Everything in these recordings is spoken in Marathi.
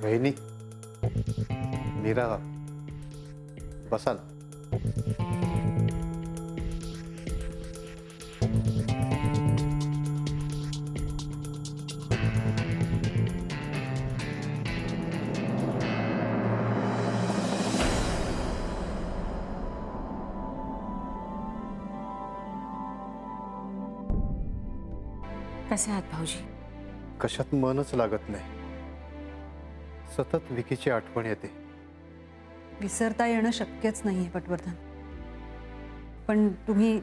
वहिनी, मीरा, बसा ना. कसे आहात भाऊजी? कशात मनच लागत नाही. सतत विकीची आठवण येते. विसरता येणं शक्यच नाहीये पटवर्धन, पण तुम्ही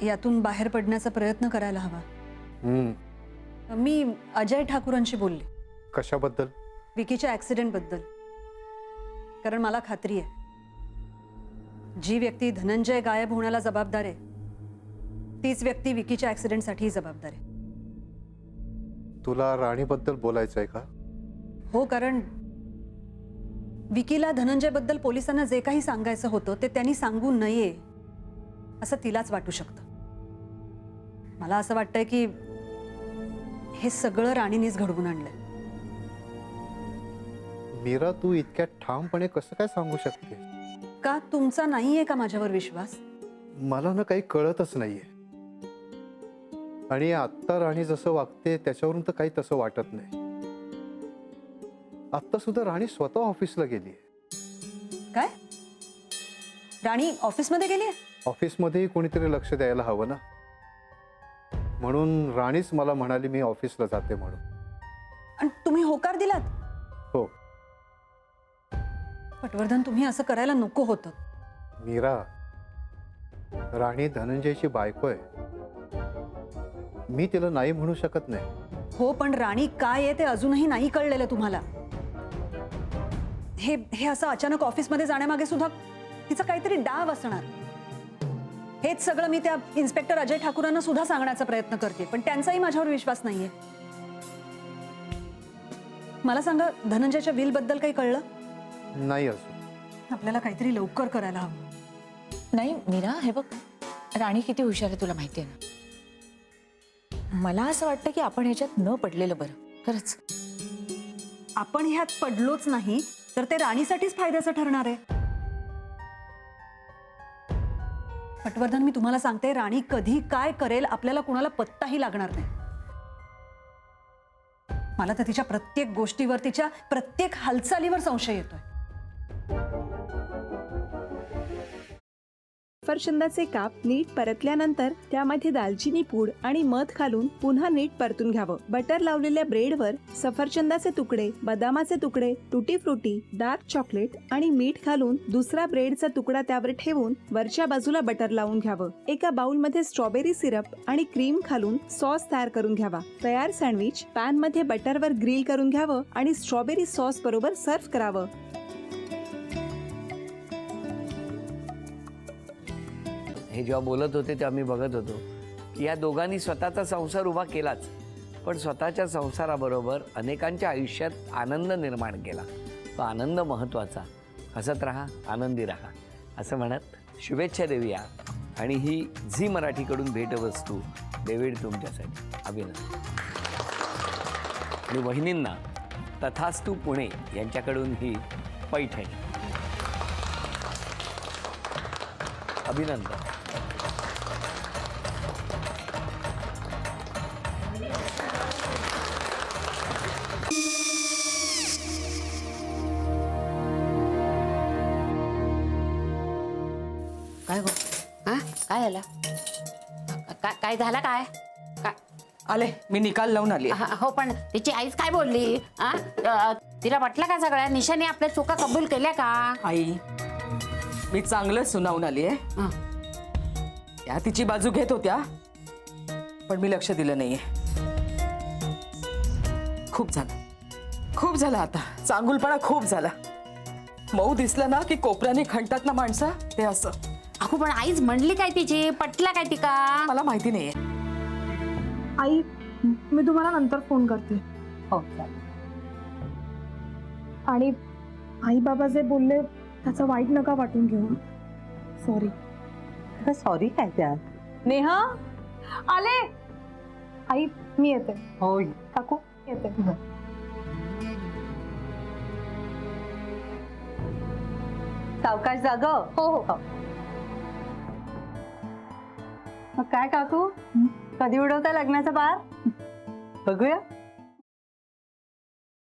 यातून बाहेर पडण्याचा प्रयत्न करायला हवा. मी अजय ठाकूरांशी बोलले. कशाबद्दल? विकीच्या ऍक्सिडेंट बद्दल. कारण मला खात्री आहे जी व्यक्ती धनंजय गायब होण्याला जबाबदार आहे तीच व्यक्ती विकीच्या ऍक्सिडेंटसाठी जबाबदार आहे. तुला राणीबद्दल बोलायचंय का? हो, कारण विकीला धनंजय बद्दल पोलिसांना जे काही सांगायचं होतं ते त्यांनी सांगू नये असं तिलाच वाटू शकतं. मला असं वाटतंय की हे सगळं राणीनेच घडवून आणलंय. मीरा, तू इतक्या ठामपणे कसं काय सांगू शकते? का तुमचा नाहीये का माझ्यावर विश्वास? मला ना काही कळतच नाहीये. आणि आत्ता राणी जसं वागते त्याच्यावरून तर काही तसं वाटत नाही. आत्ता सुद्धा राणी स्वतः ऑफिसला गेली. काय? राणी ऑफिसमध्ये गेली? ऑफिसमध्येही कोणीतरी लक्ष द्यायला हवं ना, म्हणून राणीच मला म्हणाली मी ऑफिसला जाते म्हणून. आणि तुम्ही होकार दिलात? हो. पटवर्धन, तुम्ही असं करायला नको होतं. मीरा, राणी धनंजयची बायको आहे. मी तिला नाही म्हणू शकत नाही. हो, पण राणी काय आहे ते अजूनही नाही कळलेलं तुम्हाला. हे असं अचानक ऑफिसमध्ये जाण्यामागे सुद्धा तिचं काहीतरी डाव असणार. हेच सगळं मी त्या इन्स्पेक्टर अजय ठाकूरांना सुद्धा सांगण्याचा प्रयत्न करते, पण त्यांचाही माझ्यावर विश्वास नाहीये. मला सांगा, धनंजयच्या विल बद्दल काही कळलं? नाही अजून. आपल्याला काहीतरी लवकर करायला हवं. नाही मीरा, हे बघ, राणी किती हुशार आहे तुला माहिती आहे ना. मला असं वाटतं की आपण ह्याच्यात न पडलेलं बरं. खरंच आपण ह्यात पडलोच नाही तर ते राणीसाठीच फायद्याचं ठरणार आहे. पटवर्धन, मी तुम्हाला सांगते, राणी कधी काय करेल आपल्याला कुणाला पत्ताही लागणार नाही. मला तर तिच्या प्रत्येक गोष्टीवर, तिच्या प्रत्येक हालचालीवर संशय येतोय. सफरचंदाचे काप नीट परतल्यानंतर त्यामध्ये दालचिनी पूड आणि मध घालून पुन्हा नीट परतून घ्यावं. बटर लावलेल्या ब्रेडवर सफरचंदाचे तुकडे, बदामाचे तुकडे, टुटी फ्रुटी, डार्क चॉकलेट आणि मीठ घालून दुसरा ब्रेडचा तुकडा त्यावर ठेवून वरच्या बाजूला बटर लावून घ्यावं. एका बाउलमध्ये स्ट्रॉबेरी सिरप आणि क्रीम घालून सॉस तयार करून घ्यावा. तयार सँडविच पॅन मध्ये बटरवर ग्रिल करून घ्यावं आणि स्ट्रॉबेरी सॉस बरोबर सर्व्ह करावं. हे जेव्हा बोलत होते तेव्हा मी बघत होतो की या दोघांनी स्वतःचा संसार उभा केलाच, पण स्वतःच्या संसाराबरोबर अनेकांच्या आयुष्यात आनंद निर्माण केला. तो आनंद महत्त्वाचा. हसत राहा, आनंदी राहा असं म्हणत शुभेच्छा देऊया. आणि ही झी मराठीकडून भेटवस्तू डेव्हिड तुमच्यासाठी. अभिनंदन. आणि वहिनींना तथास्तू पुणे यांच्याकडून ही पैठणी. अभिनंदन. काय गो? हा, काय झालं? काय झालं? काय काय आले, मी निकाल लावून आली. हो, पण तिची आईच काय बोलली? तिला वाटलं का सगळ्या निशाने आपल्या चुका कबूल केल्या का? आई, मी चांगलं सुनावून आली आहे. त्या तिची बाजू घेत होत्या, पण मी लक्ष दिलं नाहीये. खूप झालं आता. चांगुलपणा खूप झाला. मऊ दिसलं ना की कोपऱ्याने खणतात ना माणसं, ते असं. अगो पण आईच म्हणली काय तिची, पटला काय तिका? मला माहिती नाहीये. आई मी तुम्हाला नंतर फोन करते. हो आणि आई बाबा जे बोलले त्याचं वाईट नका वाटून घेऊ. सॉरी. सॉरी काय त्या? नेहा आले. आई मी येते. हो काकू येते. सावकाश जाग. हो हो. मग काय काकू, कधी उडवता लग्नाचा बार? बघूया.